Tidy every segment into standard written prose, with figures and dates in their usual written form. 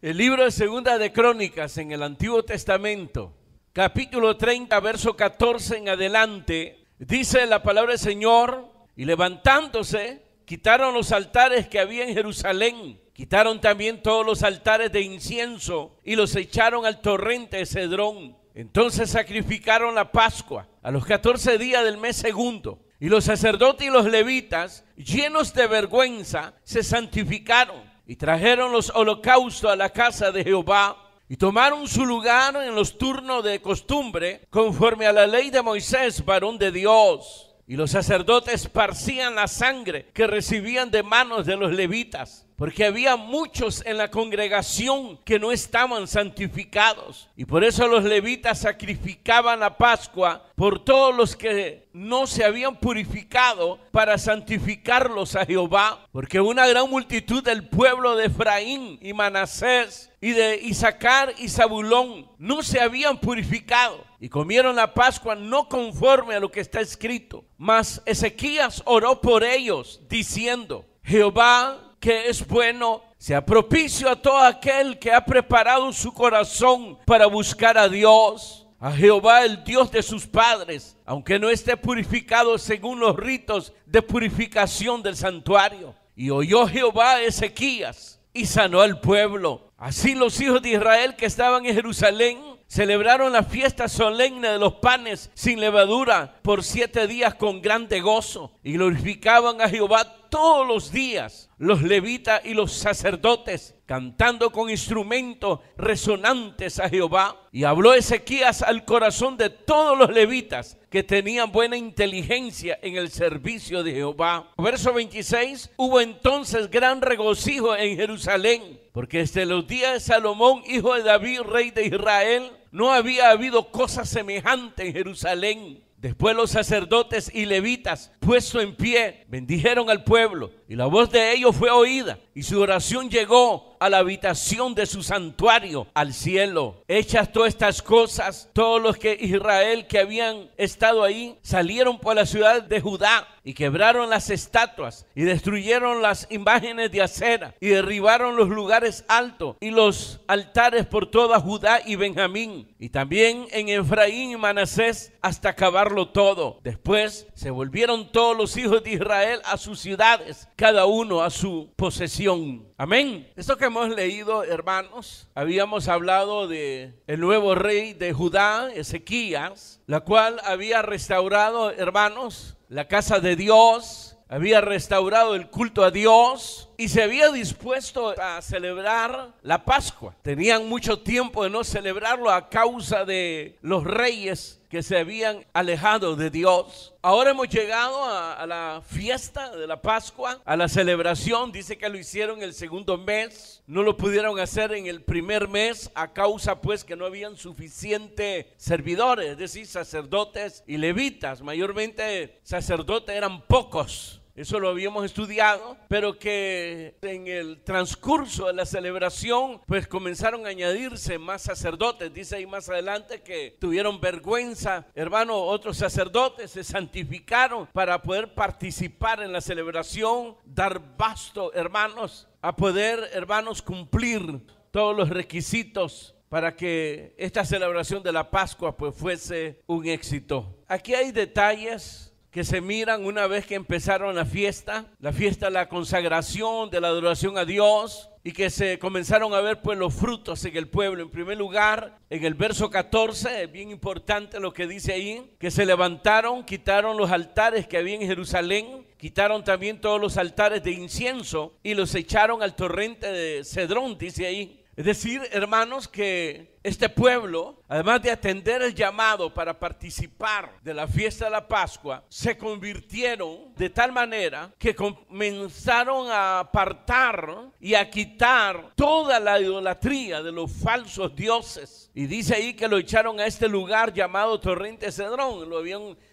El libro de Segunda de Crónicas en el Antiguo Testamento, capítulo 30, verso 14 en adelante, dice la palabra del Señor: y levantándose, quitaron los altares que había en Jerusalén, quitaron también todos los altares de incienso y los echaron al torrente de Cedrón. Entonces sacrificaron la Pascua a los 14 días del mes segundo, y los sacerdotes y los levitas, llenos de vergüenza, se santificaron y trajeron los holocaustos a la casa de Jehová, y tomaron su lugar en los turnos de costumbre, conforme a la ley de Moisés, varón de Dios. Y los sacerdotes esparcían la sangre que recibían de manos de los levitas, porque había muchos en la congregación que no estaban santificados. Y por eso los levitas sacrificaban la Pascua por todos los que no se habían purificado, para santificarlos a Jehová. Porque una gran multitud del pueblo de Efraín y Manasés y de Isaacar y Zabulón no se habían purificado, y comieron la Pascua no conforme a lo que está escrito. Mas Ezequías oró por ellos, diciendo: Jehová, que es bueno, sea propicio a todo aquel que ha preparado su corazón para buscar a Dios, a Jehová el Dios de sus padres, aunque no esté purificado según los ritos de purificación del santuario. Y oyó Jehová a Ezequías y sanó al pueblo. Así los hijos de Israel que estaban en Jerusalén celebraron la fiesta solemne de los panes sin levadura por 7 días con grande gozo, y glorificaban a Jehová todos los días, los levitas y los sacerdotes, cantando con instrumentos resonantes a Jehová. Y habló Ezequías al corazón de todos los levitas, que tenían buena inteligencia en el servicio de Jehová. Verso 26: hubo entonces gran regocijo en Jerusalén, porque desde los días de Salomón, hijo de David, rey de Israel, no había habido cosa semejante en Jerusalén. Después los sacerdotes y levitas, puestos en pie, bendijeron al pueblo, y la voz de ellos fue oída, y su oración llegó a la habitación de su santuario, al cielo. Hechas todas estas cosas, todos los que Israel que habían estado ahí salieron por la ciudad de Judá, y quebraron las estatuas, y destruyeron las imágenes de acera, y derribaron los lugares altos y los altares por toda Judá y Benjamín, y también en Efraín y Manasés, hasta acabarlo todo. Después se volvieron todos los hijos de Israel a sus ciudades, cada uno a su posesión. Amén. Esto que hemos leído, hermanos, habíamos hablado de el nuevo rey de Judá, Ezequías, la cual había restaurado, hermanos, la casa de Dios, había restaurado el culto a Dios y se había dispuesto a celebrar la Pascua. Tenían mucho tiempo de no celebrarlo a causa de los reyes que se habían alejado de Dios. Ahora hemos llegado a la fiesta de la Pascua, a la celebración. Dice que lo hicieron el segundo mes, no lo pudieron hacer en el primer mes a causa pues que no habían suficientes servidores, es decir, sacerdotes y levitas. Mayormente sacerdotes eran pocos. Eso lo habíamos estudiado, pero que en el transcurso de la celebración pues comenzaron a añadirse más sacerdotes. Dice ahí más adelante que tuvieron vergüenza, hermano, otros sacerdotes se santificaron para poder participar en la celebración, dar basto, hermanos, a poder, hermanos, cumplir todos los requisitos para que esta celebración de la Pascua pues fuese un éxito. Aquí hay detalles que se miran una vez que empezaron la fiesta de la consagración, de la adoración a Dios, y que se comenzaron a ver pues los frutos en el pueblo. En primer lugar, en el verso 14, es bien importante lo que dice ahí, que se levantaron, quitaron los altares que había en Jerusalén, quitaron también todos los altares de incienso y los echaron al torrente de Cedrón, dice ahí. Es decir, hermanos, que este pueblo, además de atender el llamado para participar de la fiesta de la Pascua, se convirtieron de tal manera que comenzaron a apartar y a quitar toda la idolatría de los falsos dioses. Y dice ahí que lo echaron a este lugar llamado Torrente Cedrón.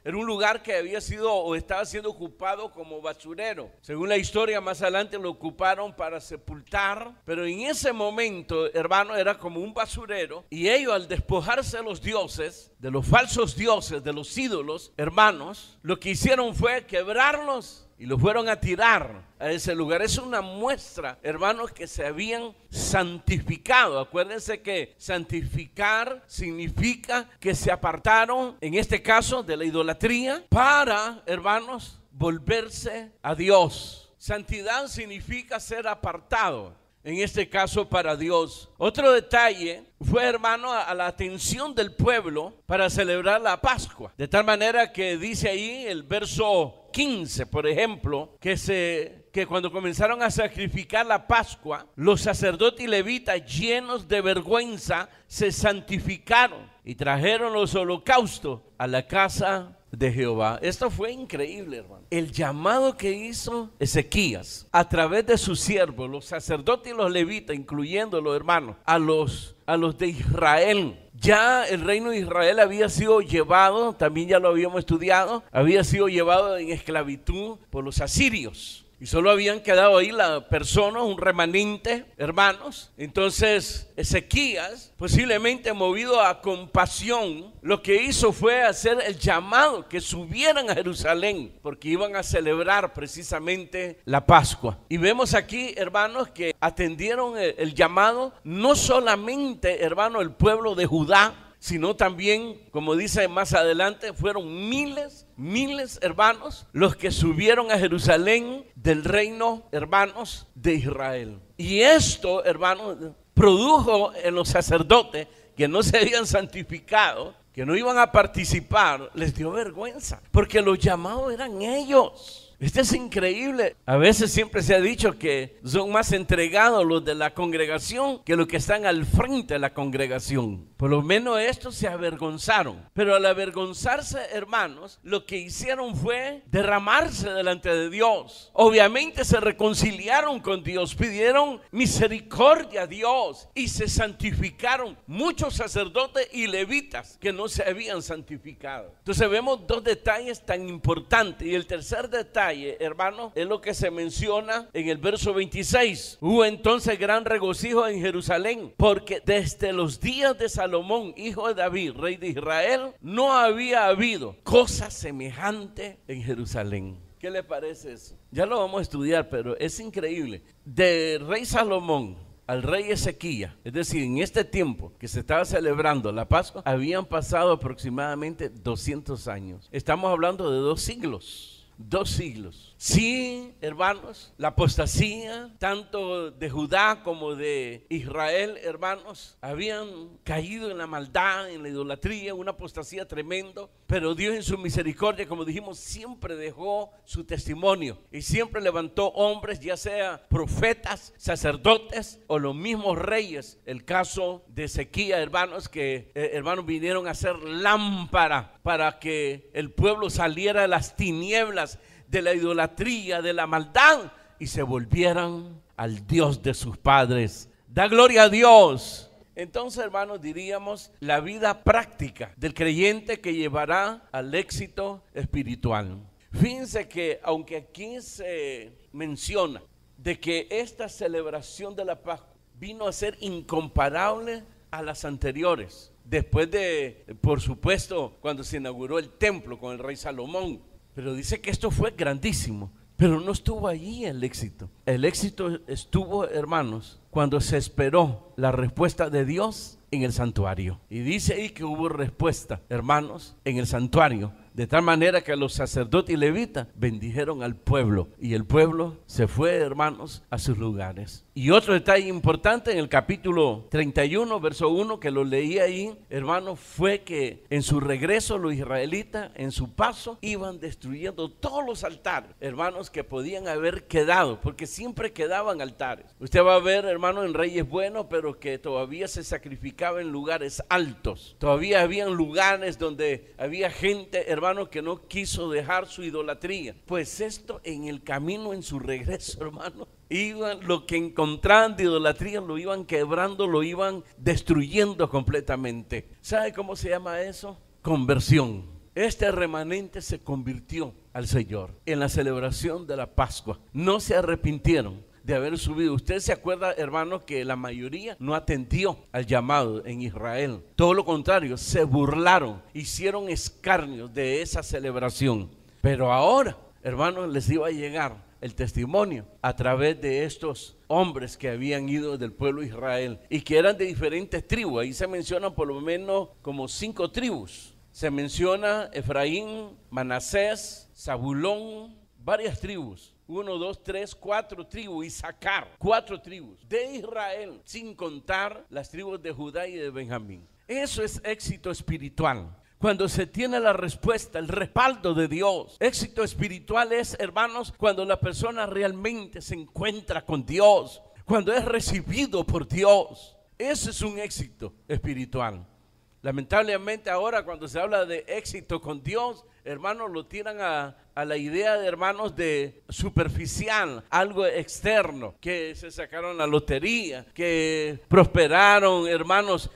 Era un lugar que había sido o estaba siendo ocupado como basurero. Según la historia, más adelante lo ocuparon para sepultar, pero en ese momento, hermano, era como un basurero. Y ellos, al despojarse de los dioses, de los falsos dioses, de los ídolos, hermanos, lo que hicieron fue quebrarlos y lo fueron a tirar a ese lugar. Es una muestra, hermanos, que se habían santificado. Acuérdense que santificar significa que se apartaron, en este caso, de la idolatría para, hermanos, volverse a Dios. Santidad significa ser apartado, en este caso para Dios. Otro detalle fue, hermano, a la atención del pueblo para celebrar la Pascua. De tal manera que dice ahí el verso 15, por ejemplo, que cuando comenzaron a sacrificar la Pascua, los sacerdotes y levitas, llenos de vergüenza, se santificaron y trajeron los holocaustos a la casa de Jehová. Esto fue increíble, hermano. El llamado que hizo Ezequías a través de sus siervos, los sacerdotes y los levitas, incluyendo los hermanos, a los de Israel. Ya el reino de Israel había sido llevado, también ya lo habíamos estudiado, había sido llevado en esclavitud por los asirios. Y solo habían quedado ahí las personas, un remanente, hermanos. Entonces Ezequías, posiblemente movido a compasión, lo que hizo fue hacer el llamado que subieran a Jerusalén, porque iban a celebrar precisamente la Pascua. Y vemos aquí, hermanos, que atendieron el llamado, no solamente, hermanos, el pueblo de Judá, sino también, como dice más adelante, fueron miles, hermanos, los que subieron a Jerusalén del reino, hermanos, de Israel. Y esto, hermanos, produjo en los sacerdotes que no se habían santificado, que no iban a participar, les dio vergüenza, porque los llamados eran ellos. Esto es increíble. A veces siempre se ha dicho que son más entregados los de la congregación que los que están al frente de la congregación. Por lo menos estos se avergonzaron. Pero al avergonzarse, hermanos, lo que hicieron fue derramarse delante de Dios. Obviamente se reconciliaron con Dios, pidieron misericordia a Dios y se santificaron muchos sacerdotes y levitas que no se habían santificado. Entonces vemos dos detalles tan importantes. Y el tercer detalle, hermano, es lo que se menciona en el verso 26. Hubo entonces gran regocijo en Jerusalén, porque desde los días de Salomón, hijo de David, rey de Israel, no había habido cosa semejante en Jerusalén. ¿Qué le parece eso? Ya lo vamos a estudiar, pero es increíble. De rey Salomón al rey Ezequías, es decir, en este tiempo que se estaba celebrando la Pascua, habían pasado aproximadamente 200 años. Estamos hablando de 2 siglos. 2 siglos. Sí, hermanos, la apostasía tanto de Judá como de Israel, hermanos, habían caído en la maldad, en la idolatría, una apostasía tremendo, pero Dios en su misericordia, como dijimos, siempre dejó su testimonio y siempre levantó hombres, ya sea profetas, sacerdotes o los mismos reyes. El caso de Ezequías, hermanos, que hermanos vinieron a ser lámpara para que el pueblo saliera de las tinieblas, de la idolatría, de la maldad, y se volvieran al Dios de sus padres. Da gloria a Dios. Entonces, hermanos, diríamos la vida práctica del creyente que llevará al éxito espiritual. Fíjense que aunque aquí se menciona de que esta celebración de la Pascua vino a ser incomparable a las anteriores, después de, por supuesto, cuando se inauguró el templo con el rey Salomón, pero dice que esto fue grandísimo, pero no estuvo allí el éxito. El éxito estuvo, hermanos, cuando se esperó la respuesta de Dios en el santuario. Y dice ahí que hubo respuesta, hermanos, en el santuario, de tal manera que los sacerdotes y levitas bendijeron al pueblo, y el pueblo se fue, hermanos, a sus lugares. Y otro detalle importante en el capítulo 31, verso 1, que lo leí ahí, hermanos, fue que en su regreso los israelitas, en su paso, iban destruyendo todos los altares, hermanos, que podían haber quedado, porque siempre quedaban altares. Usted va a ver, hermano, en Reyes Buenos, pero que todavía se sacrificaba en lugares altos. Todavía habían lugares donde había gente, hermano, que no quiso dejar su idolatría. Pues esto en el camino, en su regreso, hermano, iban, lo que encontraban de idolatría lo iban quebrando, lo iban destruyendo completamente. ¿Sabe cómo se llama eso? Conversión. Este remanente se convirtió al Señor en la celebración de la Pascua. No se arrepintieron de haber subido. Usted se acuerda, hermano, que la mayoría no atendió al llamado en Israel. Todo lo contrario, se burlaron, hicieron escarnio de esa celebración. Pero ahora, hermanos, les iba a llegar el testimonio a través de estos hombres que habían ido del pueblo de Israel y que eran de diferentes tribus. Ahí se mencionan por lo menos como 5 tribus. Se menciona Efraín, Manasés, Zabulón, varias tribus. 1, 2, 3, 4 tribus, Isaacar, 4 tribus de Israel, sin contar las tribus de Judá y de Benjamín. Eso es éxito espiritual. Cuando se tiene la respuesta, el respaldo de Dios. Éxito espiritual es, hermanos, cuando la persona realmente se encuentra con Dios, cuando es recibido por Dios. Ese es un éxito espiritual. Lamentablemente ahora cuando se habla de éxito con Dios, hermanos, lo tiran a la idea de, hermanos, de superficial, algo externo, que se sacaron la lotería, que prosperaron, hermanos,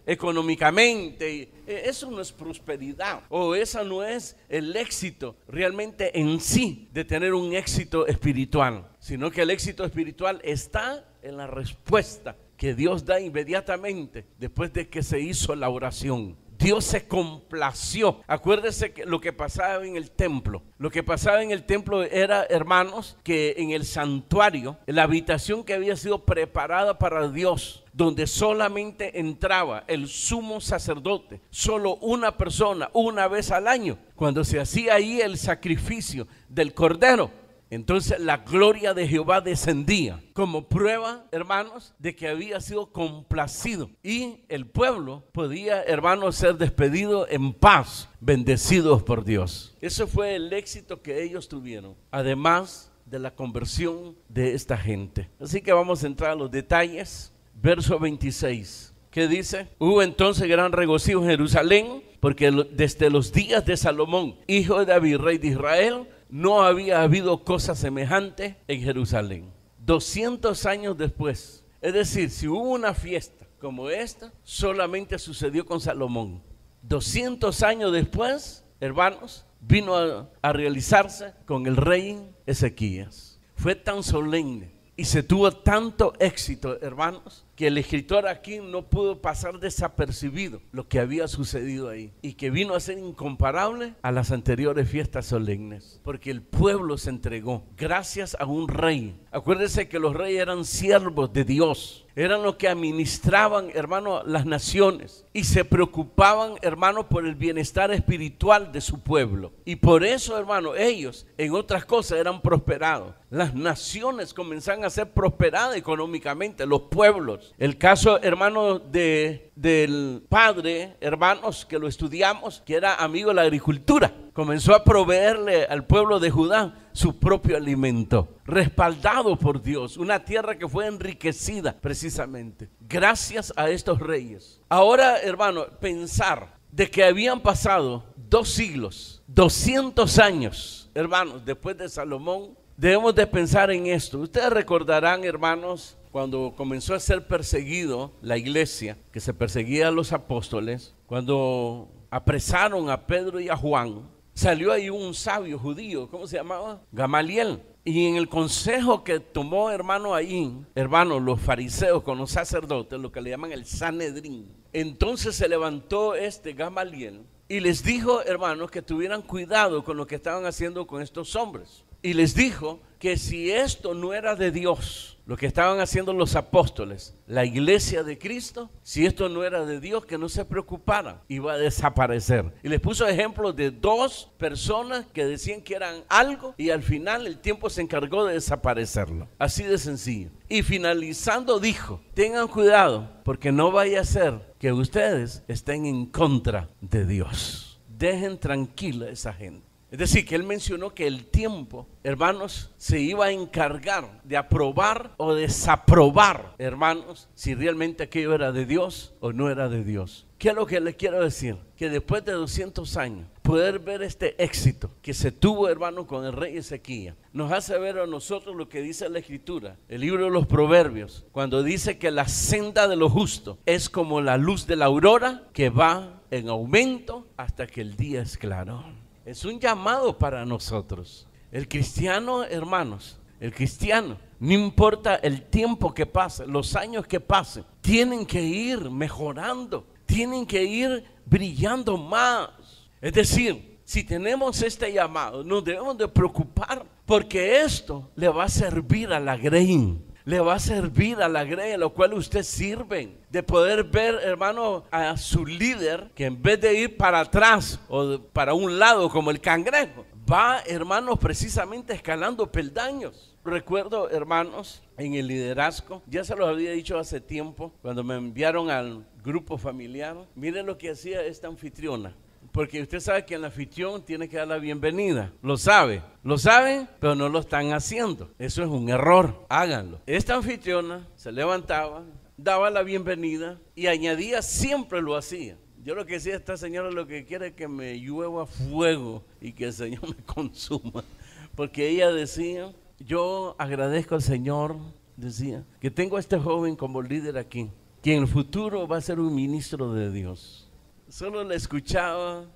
económicamente. Eso no es prosperidad, o esa no es el éxito realmente en sí de tener un éxito espiritual, sino que el éxito espiritual está en la respuesta que Dios da inmediatamente después de que se hizo la oración. Dios se complació. Acuérdese que lo que pasaba en el templo. Lo que pasaba en el templo era, hermanos, que en el santuario, la habitación que había sido preparada para Dios, donde solamente entraba el sumo sacerdote, solo una persona, una vez al año, cuando se hacía ahí el sacrificio del cordero. Entonces la gloria de Jehová descendía como prueba, hermanos, de que había sido complacido y el pueblo podía, hermanos, ser despedido en paz, bendecidos por Dios. Ese fue el éxito que ellos tuvieron, además de la conversión de esta gente. Así que vamos a entrar a los detalles. Verso 26, ¿qué dice? Hubo entonces gran regocijo en Jerusalén, porque desde los días de Salomón, hijo de David, rey de Israel, no había habido cosa semejante en Jerusalén. 200 años después, es decir, si hubo una fiesta como esta, solamente sucedió con Salomón. 200 años después, hermanos, vino a realizarse con el rey Ezequías. Fue tan solemne y se tuvo tanto éxito, hermanos, que el escritor aquí no pudo pasar desapercibido lo que había sucedido ahí y que vino a ser incomparable a las anteriores fiestas solemnes, porque el pueblo se entregó gracias a un rey. Acuérdense que los reyes eran siervos de Dios, eran los que administraban, hermano, las naciones y se preocupaban, hermano, por el bienestar espiritual de su pueblo. Y por eso, hermano, ellos en otras cosas eran prosperados. Las naciones comenzaron a ser prosperadas económicamente, los pueblos. El caso, hermano, del padre, hermanos, que lo estudiamos, que era amigo de la agricultura, comenzó a proveerle al pueblo de Judá su propio alimento, respaldado por Dios, una tierra que fue enriquecida precisamente gracias a estos reyes. Ahora, hermano, pensar de que habían pasado 2 siglos, 200 años, hermanos, después de Salomón, debemos de pensar en esto. Ustedes recordarán, hermanos, cuando comenzó a ser perseguido la iglesia, que se perseguía a los apóstoles, cuando apresaron a Pedro y a Juan, salió ahí un sabio judío, ¿cómo se llamaba? Gamaliel. Y en el consejo que tomó, hermano, ahí, hermano, los fariseos con los sacerdotes, lo que le llaman el Sanedrín, entonces se levantó Gamaliel y les dijo, hermanos, que tuvieran cuidado con lo que estaban haciendo con estos hombres. Y les dijo que si esto no era de Dios, lo que estaban haciendo los apóstoles, la iglesia de Cristo, si esto no era de Dios, que no se preocuparan, iba a desaparecer. Y les puso ejemplos de 2 personas que decían que eran algo y al final el tiempo se encargó de desaparecerlo. Así de sencillo. Y finalizando dijo, tengan cuidado porque no vaya a ser que ustedes estén en contra de Dios. Dejen tranquila a esa gente. Es decir, que él mencionó que el tiempo, hermanos, se iba a encargar de aprobar o desaprobar, hermanos, si realmente aquello era de Dios o no era de Dios. ¿Qué es lo que le quiero decir? Que después de 200 años, poder ver este éxito que se tuvo, hermano, con el rey Ezequías, nos hace ver a nosotros lo que dice la Escritura, el libro de los Proverbios, cuando dice que la senda de los justos es como la luz de la aurora que va en aumento hasta que el día es claro. Es un llamado para nosotros. El cristiano, hermanos, el cristiano, no importa el tiempo que pase, los años que pasen, tienen que ir mejorando, tienen que ir brillando más. Es decir, si tenemos este llamado, nos debemos de preocupar, porque esto le va a servir a la grey. Le va a servir a la grey a la cual usted sirve, de poder ver, hermano, a su líder, que en vez de ir para atrás o para un lado como el cangrejo, va, hermanos, precisamente escalando peldaños. Recuerdo, hermanos, en el liderazgo, ya se los había dicho hace tiempo, cuando me enviaron al grupo familiar, miren lo que hacía esta anfitriona. Porque usted sabe que el anfitrión tiene que dar la bienvenida. Lo saben, pero no lo están haciendo. Eso es un error, háganlo. Esta anfitriona se levantaba, daba la bienvenida y añadía, siempre lo hacía. Yo lo que decía, esta señora lo que quiere es que me llueva fuego y que el Señor me consuma. Porque ella decía, yo agradezco al Señor, decía, que tengo a este joven como líder aquí, que en el futuro va a ser un ministro de Dios. Solo le escuchaba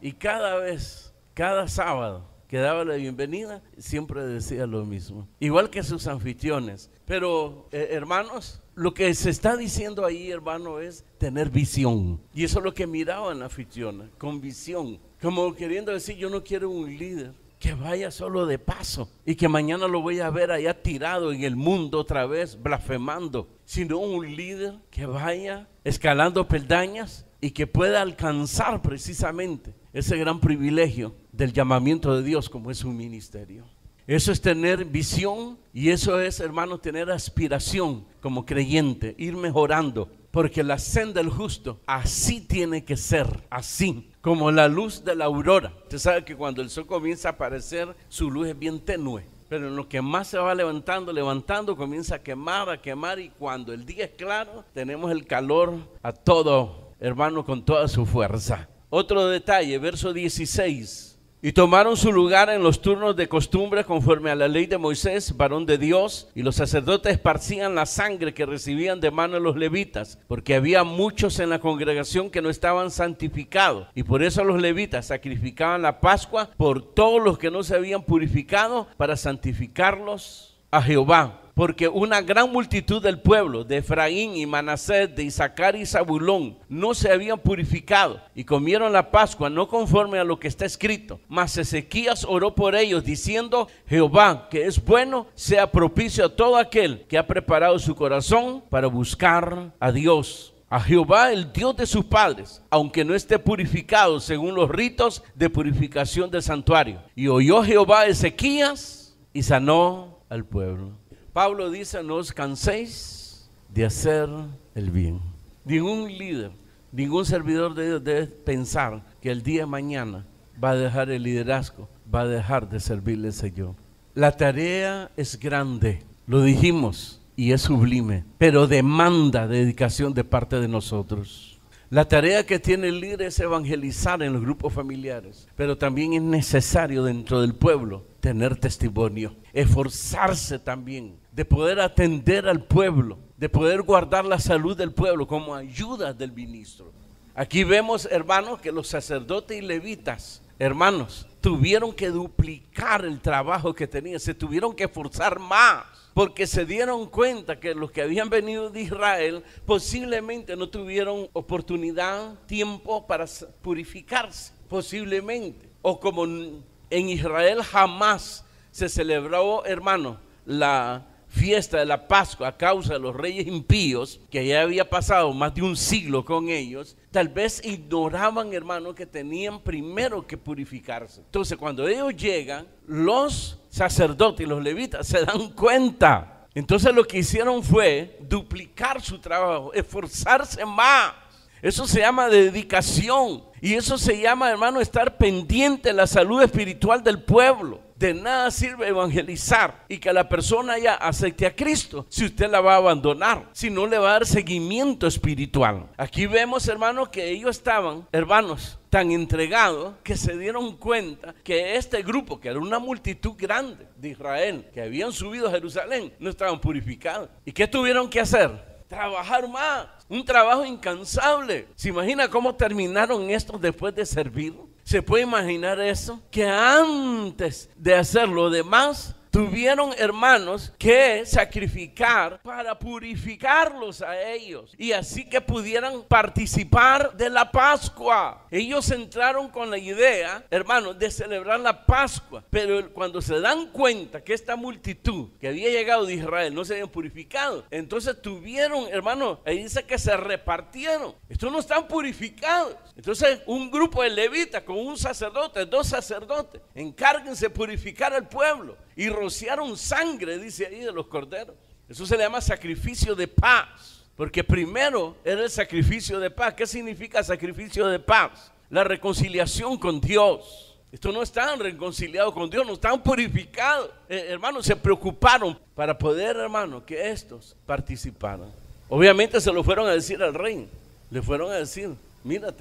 y cada sábado que daba la bienvenida, siempre decía lo mismo. Igual que sus anfitriones. Pero, hermanos, lo que se está diciendo ahí, hermano, es tener visión. Y eso es lo que miraba en la anfitriona, con visión. Como queriendo decir, yo no quiero un líder que vaya solo de paso y que mañana lo voy a ver allá tirado en el mundo otra vez, blasfemando, sino un líder que vaya escalando peldañas y que pueda alcanzar precisamente ese gran privilegio del llamamiento de Dios como es un ministerio. Eso es tener visión y eso es, hermano, tener aspiración como creyente, ir mejorando, porque la senda del justo así tiene que ser, así como la luz de la aurora. Usted sabe que cuando el sol comienza a aparecer, su luz es bien tenue, pero en lo que más se va levantando, comienza a quemar, y cuando el día es claro, tenemos el calor a todo, hermano, con toda su fuerza. Otro detalle, verso 16. Y tomaron su lugar en los turnos de costumbre conforme a la ley de Moisés, varón de Dios, y los sacerdotes esparcían la sangre que recibían de mano de los levitas, porque había muchos en la congregación que no estaban santificados, y por eso los levitas sacrificaban la Pascua por todos los que no se habían purificado para santificarlos a Jehová. Porque una gran multitud del pueblo de Efraín y Manasés, de Isaacar y Zabulón, no se habían purificado y comieron la Pascua no conforme a lo que está escrito. Mas Ezequías oró por ellos diciendo: Jehová, que es bueno, sea propicio a todo aquel que ha preparado su corazón para buscar a Dios, a Jehová, el Dios de sus padres, aunque no esté purificado según los ritos de purificación del santuario. Y oyó Jehová a Ezequías y sanó al pueblo. Pablo dice: no os canséis de hacer el bien. Ningún líder, ningún servidor de Dios debe pensar que el día de mañana va a dejar el liderazgo, va a dejar de servirle al Señor. La tarea es grande, lo dijimos, y es sublime, pero demanda dedicación de parte de nosotros. La tarea que tiene el líder es evangelizar en los grupos familiares, pero también es necesario dentro del pueblo tener testimonio, esforzarse también de poder atender al pueblo, de poder guardar la salud del pueblo como ayuda del ministro. Aquí vemos, hermanos, que los sacerdotes y levitas, hermanos, tuvieron que duplicar el trabajo que tenían, se tuvieron que esforzar más, porque se dieron cuenta que los que habían venido de Israel posiblemente no tuvieron oportunidad, tiempo para purificarse, posiblemente. O como en Israel jamás se celebró, hermano, la fiesta de la Pascua a causa de los reyes impíos, que ya había pasado más de un siglo con ellos, tal vez ignoraban, hermano, que tenían primero que purificarse. Entonces, cuando ellos llegan, los sacerdotes y los levitas se dan cuenta. Entonces, lo que hicieron fue duplicar su trabajo, esforzarse más. Eso se llama dedicación. Y eso se llama, hermano, estar pendiente de la salud espiritual del pueblo. De nada sirve evangelizar y que la persona ya acepte a Cristo si usted la va a abandonar, si no le va a dar seguimiento espiritual. Aquí vemos, hermanos, que ellos estaban, hermanos, tan entregados que se dieron cuenta que este grupo, que era una multitud grande de Israel, que habían subido a Jerusalén, no estaban purificados. ¿Y qué tuvieron que hacer? Trabajar más, un trabajo incansable. ¿Se imagina cómo terminaron estos después de servir? ¿Se puede imaginar eso? Que antes de hacer lo demás, tuvieron, hermanos, que sacrificar para purificarlos a ellos y así que pudieran participar de la Pascua. Ellos entraron con la idea, hermanos, de celebrar la Pascua, pero cuando se dan cuenta que esta multitud que había llegado de Israel no se habían purificado, entonces tuvieron, hermanos, ahí dice que se repartieron. Estos no están purificados. Entonces un grupo de levitas con un sacerdote, 2 sacerdotes, encárguense de purificar al pueblo, y rociaron sangre, dice ahí, de los corderos. Eso se le llama sacrificio de paz, porque primero era el sacrificio de paz. ¿Qué significa sacrificio de paz? La reconciliación con Dios. Estos no estaban reconciliados con Dios, no estaban purificados. Hermanos, se preocuparon para poder, hermanos, que estos participaran. Obviamente se lo fueron a decir al rey. Le fueron a decir, mira,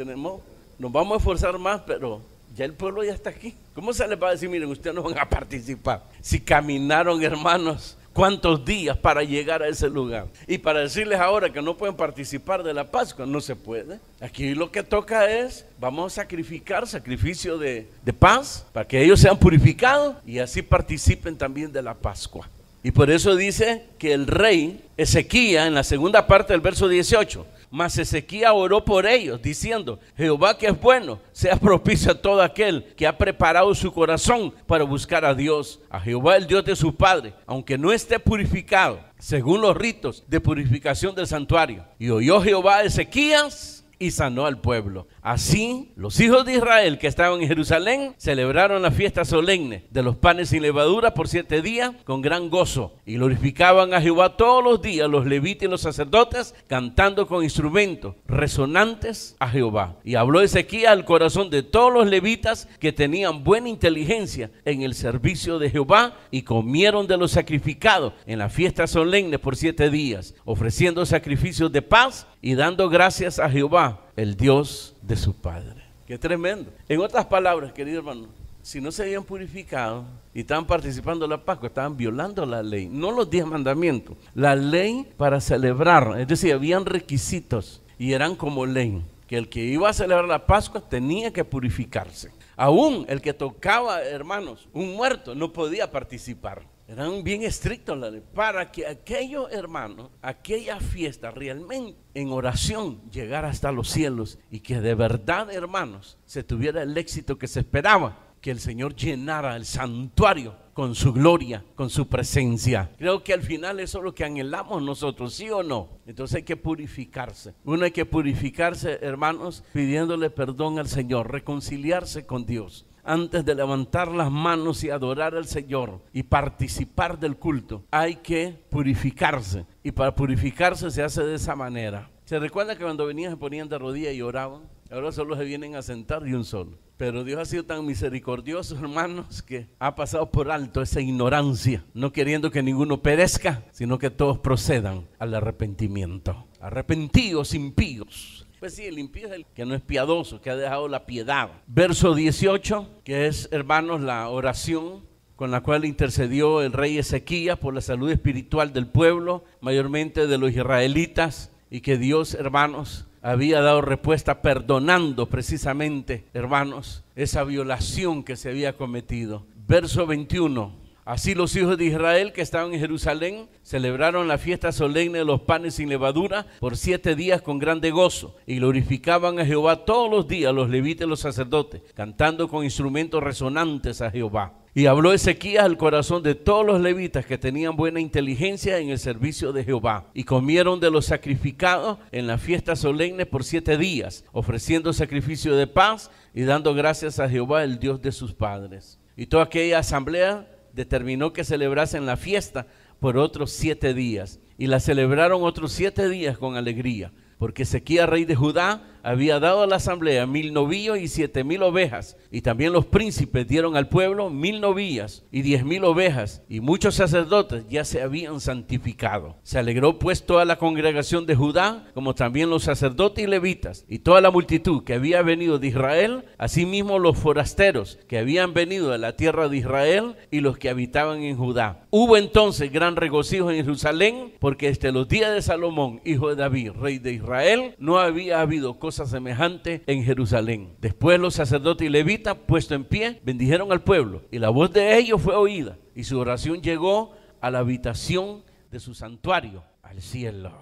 nos vamos a esforzar más, pero ya el pueblo ya está aquí. ¿Cómo se les va a decir, miren, ustedes no van a participar? Si caminaron, hermanos, cuántos días para llegar a ese lugar. Y para decirles ahora que no pueden participar de la Pascua, no se puede. Aquí lo que toca es, vamos a sacrificar, sacrificio de paz, para que ellos sean purificados y así participen también de la Pascua. Y por eso dice que el rey Ezequías, en la segunda parte del verso 18, mas Ezequías oró por ellos, diciendo, Jehová que es bueno, sea propicio a todo aquel que ha preparado su corazón para buscar a Dios, a Jehová el Dios de su padre, aunque no esté purificado, según los ritos de purificación del santuario. Y oyó Jehová a Ezequías y sanó al pueblo. Así, los hijos de Israel que estaban en Jerusalén celebraron la fiesta solemne de los panes sin levadura por 7 días con gran gozo, y glorificaban a Jehová todos los días los levitas y los sacerdotes, cantando con instrumentos resonantes a Jehová. Y habló Ezequías al corazón de todos los levitas que tenían buena inteligencia en el servicio de Jehová, y comieron de los sacrificados en la fiesta solemne por 7 días, ofreciendo sacrificios de paz y dando gracias a Jehová, el Dios de su padre. Qué tremendo. En otras palabras, querido hermano, si no se habían purificado y estaban participando de la Pascua, estaban violando la ley, no los 10 mandamientos, la ley para celebrar. Es decir, habían requisitos y eran como ley, que el que iba a celebrar la Pascua tenía que purificarse. Aún el que tocaba, hermanos, un muerto no podía participar. Eran bien estrictos la ley, para que aquellos hermanos, aquella fiesta realmente en oración llegara hasta los cielos y que de verdad, hermanos, se tuviera el éxito que se esperaba, que el Señor llenara el santuario con su gloria, con su presencia. Creo que al final eso es lo que anhelamos nosotros, ¿sí o no? Entonces hay que purificarse. Uno hay que purificarse, hermanos, pidiéndole perdón al Señor, reconciliarse con Dios. Antes de levantar las manos y adorar al Señor y participar del culto, hay que purificarse. Y para purificarse se hace de esa manera. ¿Se recuerda que cuando venían se ponían de rodillas y oraban? Ahora solo se vienen a sentar de un solo. Pero Dios ha sido tan misericordioso, hermanos, que ha pasado por alto esa ignorancia, no queriendo que ninguno perezca, sino que todos procedan al arrepentimiento. Arrepentidos, impíos. Pues sí, el impío es el que no es piadoso, que ha dejado la piedad. Verso 18, que es, hermanos, la oración con la cual intercedió el rey Ezequías por la salud espiritual del pueblo, mayormente de los israelitas, y que Dios, hermanos, había dado respuesta perdonando precisamente, hermanos, esa violación que se había cometido. Verso 21. Así los hijos de Israel que estaban en Jerusalén celebraron la fiesta solemne de los panes sin levadura por 7 días con grande gozo, y glorificaban a Jehová todos los días los levitas y los sacerdotes, cantando con instrumentos resonantes a Jehová. Y habló Ezequías al corazón de todos los levitas que tenían buena inteligencia en el servicio de Jehová, y comieron de los sacrificados en la fiesta solemne por 7 días, ofreciendo sacrificio de paz y dando gracias a Jehová, el Dios de sus padres. Y toda aquella asamblea determinó que celebrasen la fiesta por otros 7 días, y la celebraron otros 7 días con alegría, porque Ezequías, rey de Judá, había dado a la asamblea 1000 novillos y 7000 ovejas, y también los príncipes dieron al pueblo 1000 novillas y 10,000 ovejas, y muchos sacerdotes ya se habían santificado. Se alegró pues toda la congregación de Judá, como también los sacerdotes y levitas, y toda la multitud que había venido de Israel, asimismo los forasteros que habían venido de la tierra de Israel y los que habitaban en Judá. Hubo entonces gran regocijo en Jerusalén, porque desde los días de Salomón, hijo de David, rey de Israel, no había habido cosa semejante en Jerusalén. Después los sacerdotes y levitas, puesto en pie, bendijeron al pueblo, y la voz de ellos fue oída, y su oración llegó a la habitación de su santuario, al cielo.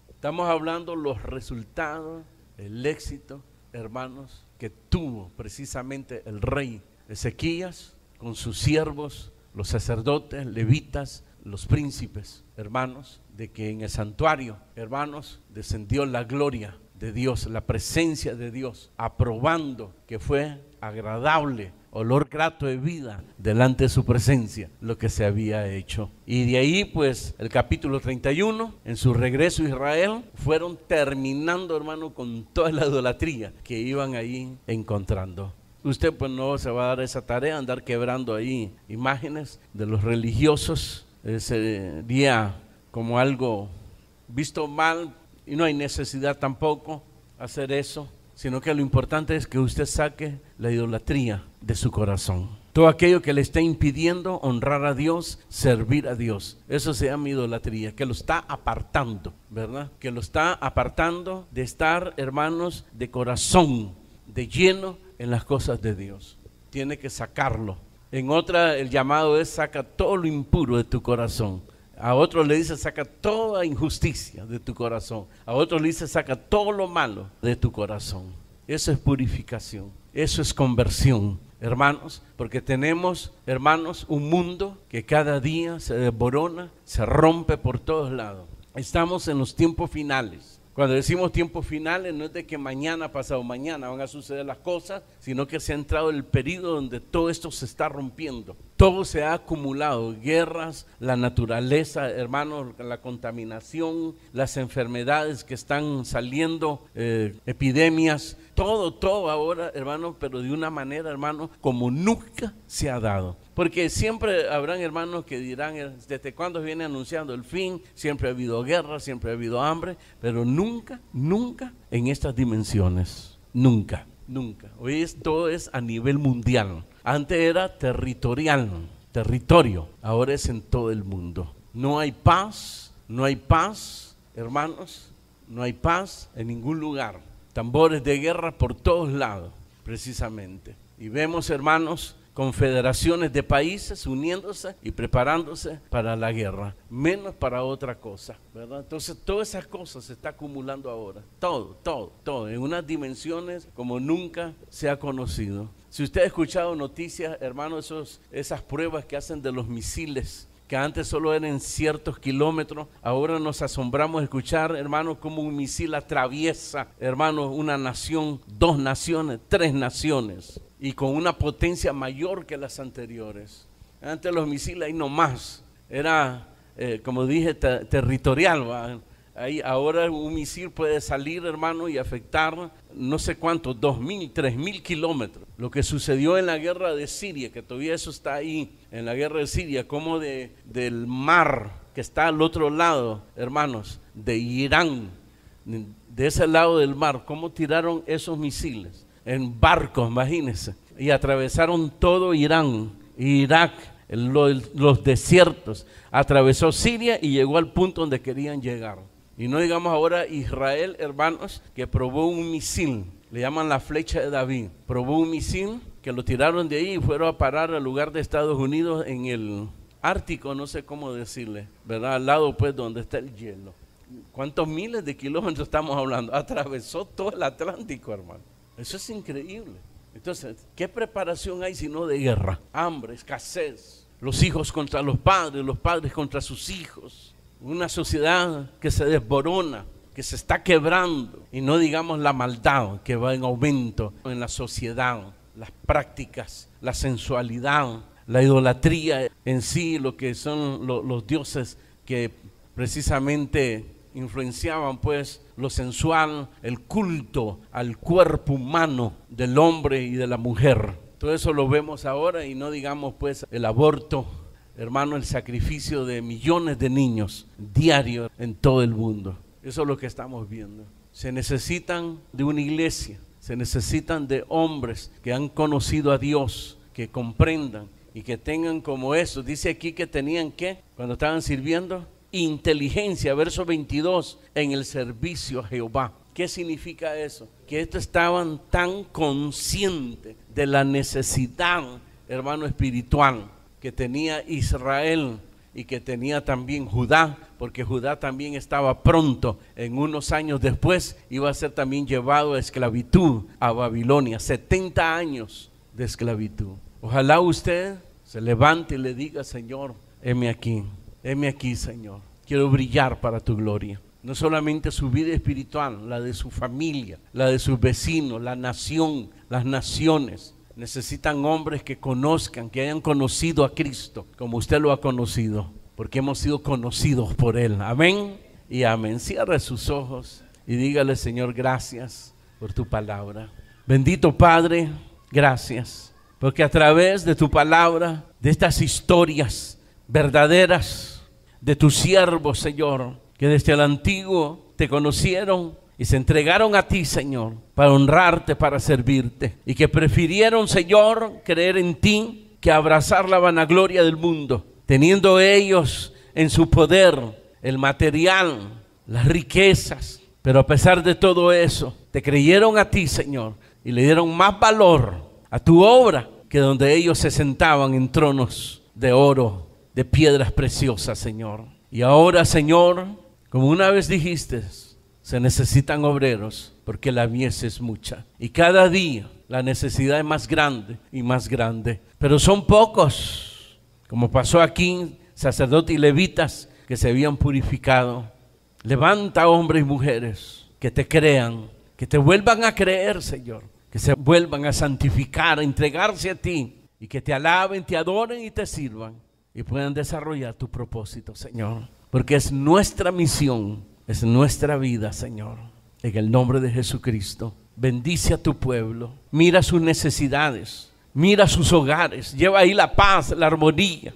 Estamos hablando los resultados, el éxito, hermanos, que tuvo precisamente el rey Ezequías con sus siervos, los sacerdotes, levitas, los príncipes, hermanos, de que en el santuario, hermanos, descendió la gloria de Dios, la presencia de Dios, aprobando que fue agradable, olor grato de vida delante de su presencia, lo que se había hecho. Y de ahí pues el capítulo 31, en su regreso a Israel, fueron terminando, hermano, con toda la idolatría que iban ahí encontrando. Usted pues no se va a dar esa tarea, andar quebrando ahí imágenes de los religiosos, sería como algo visto mal, y no hay necesidad tampoco hacer eso, sino que lo importante es que usted saque la idolatría de su corazón. Todo aquello que le está impidiendo honrar a Dios, servir a Dios, eso se llama idolatría, que lo está apartando, ¿verdad? Que lo está apartando de estar, hermanos, de corazón, de lleno en las cosas de Dios. Tiene que sacarlo. En otra, el llamado es: saca todo lo impuro de tu corazón. A otros le dice: saca toda injusticia de tu corazón. A otros le dice: saca todo lo malo de tu corazón. Eso es purificación, eso es conversión, hermanos, porque tenemos, hermanos, un mundo que cada día se desborona, se rompe por todos lados. Estamos en los tiempos finales. Cuando decimos tiempos finales, no es de que mañana, pasado mañana van a suceder las cosas, sino que se ha entrado el periodo donde todo esto se está rompiendo. Todo se ha acumulado: guerras, la naturaleza, hermanos, la contaminación, las enfermedades que están saliendo, epidemias, todo ahora, hermanos, pero de una manera, hermanos, como nunca se ha dado. Porque siempre habrán hermanos que dirán: ¿desde cuándo viene anunciando el fin? Siempre ha habido guerra, siempre ha habido hambre, pero nunca en estas dimensiones, nunca. Hoy todo es a nivel mundial. Antes era territorio, ahora es en todo el mundo. No hay paz, hermanos, no hay paz en ningún lugar. Tambores de guerra por todos lados, precisamente. Y vemos, hermanos, confederaciones de países uniéndose y preparándose para la guerra, menos para otra cosa, ¿verdad? Entonces todas esas cosas se está acumulando ahora, todo, en unas dimensiones como nunca se ha conocido. Si usted ha escuchado noticias, hermanos, esas pruebas que hacen de los misiles, que antes solo eran ciertos kilómetros, ahora nos asombramos de escuchar, hermanos, cómo un misil atraviesa, hermanos, una nación, 2 naciones, 3 naciones, y con una potencia mayor que las anteriores. Antes los misiles ahí nomás, era, como dije, territorial, ¿va? Ahí, ahora un misil puede salir, hermano, y afectar no sé cuántos, 2.000, 3.000 kilómetros. Lo que sucedió en la guerra de Siria, que todavía eso está ahí, en la guerra de Siria, como del mar que está al otro lado, hermanos, de Irán, de ese lado del mar, cómo tiraron esos misiles en barcos, imagínense, y atravesaron todo Irán, Irak, los desiertos, atravesó Siria y llegó al punto donde querían llegar. Y no digamos ahora Israel, hermanos, que probó un misil, le llaman la flecha de David, probó un misil que lo tiraron de ahí y fueron a parar al lugar de Estados Unidos en el Ártico, no sé cómo decirle, ¿verdad? Al lado pues donde está el hielo. ¿Cuántos miles de kilómetros estamos hablando? Atravesó todo el Atlántico, hermano. Eso es increíble. Entonces, ¿qué preparación hay sino de guerra? Hambre, escasez, los hijos contra los padres contra sus hijos. Una sociedad que se desborona, que se está quebrando, y no digamos la maldad que va en aumento en la sociedad, las prácticas, la sensualidad, la idolatría en sí, lo que son los dioses que precisamente influenciaban pues lo sensual, el culto al cuerpo humano del hombre y de la mujer. Todo eso lo vemos ahora, y no digamos pues el aborto, hermano, el sacrificio de millones de niños diarios en todo el mundo. Eso es lo que estamos viendo. Se necesitan de una iglesia, se necesitan de hombres que han conocido a Dios, que comprendan y que tengan como eso. Dice aquí que tenían que, cuando estaban sirviendo, inteligencia, verso 22, en el servicio a Jehová. ¿Qué significa eso? Que estos estaban tan conscientes de la necesidad, hermano, espiritual, que tenía Israel y que tenía también Judá, porque Judá también estaba pronto, en unos años después, iba a ser también llevado a esclavitud a Babilonia, 70 años de esclavitud. Ojalá usted se levante y le diga: Señor, heme aquí, Señor, quiero brillar para tu gloria. No solamente su vida espiritual, la de su familia, la de sus vecinos, la nación, las naciones. Necesitan hombres que conozcan, que hayan conocido a Cristo como usted lo ha conocido, porque hemos sido conocidos por Él. Amén y amén. Cierre sus ojos y dígale: Señor, gracias por tu palabra. Bendito Padre, gracias, porque a través de tu palabra, de estas historias verdaderas de tus siervos, Señor, que desde el antiguo te conocieron y se entregaron a ti, Señor, para honrarte, para servirte, y que prefirieron, Señor, creer en ti que abrazar la vanagloria del mundo, teniendo ellos en su poder el material, las riquezas. Pero a pesar de todo eso, te creyeron a ti, Señor, y le dieron más valor a tu obra que donde ellos se sentaban en tronos de oro, de piedras preciosas, Señor. Y ahora, Señor, como una vez dijiste, se necesitan obreros porque la mies es mucha. Y cada día la necesidad es más grande y más grande. Pero son pocos, como pasó aquí, sacerdotes y levitas que se habían purificado. Levanta hombres y mujeres que te crean, que te vuelvan a creer, Señor, que se vuelvan a santificar, a entregarse a ti, y que te alaben, te adoren y te sirvan, y puedan desarrollar tu propósito, Señor, porque es nuestra misión, es nuestra vida, Señor. En el nombre de Jesucristo, bendice a tu pueblo, mira sus necesidades, mira sus hogares, lleva ahí la paz, la armonía,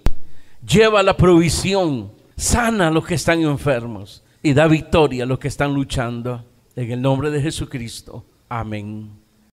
lleva la provisión, sana a los que están enfermos y da victoria a los que están luchando. En el nombre de Jesucristo, amén.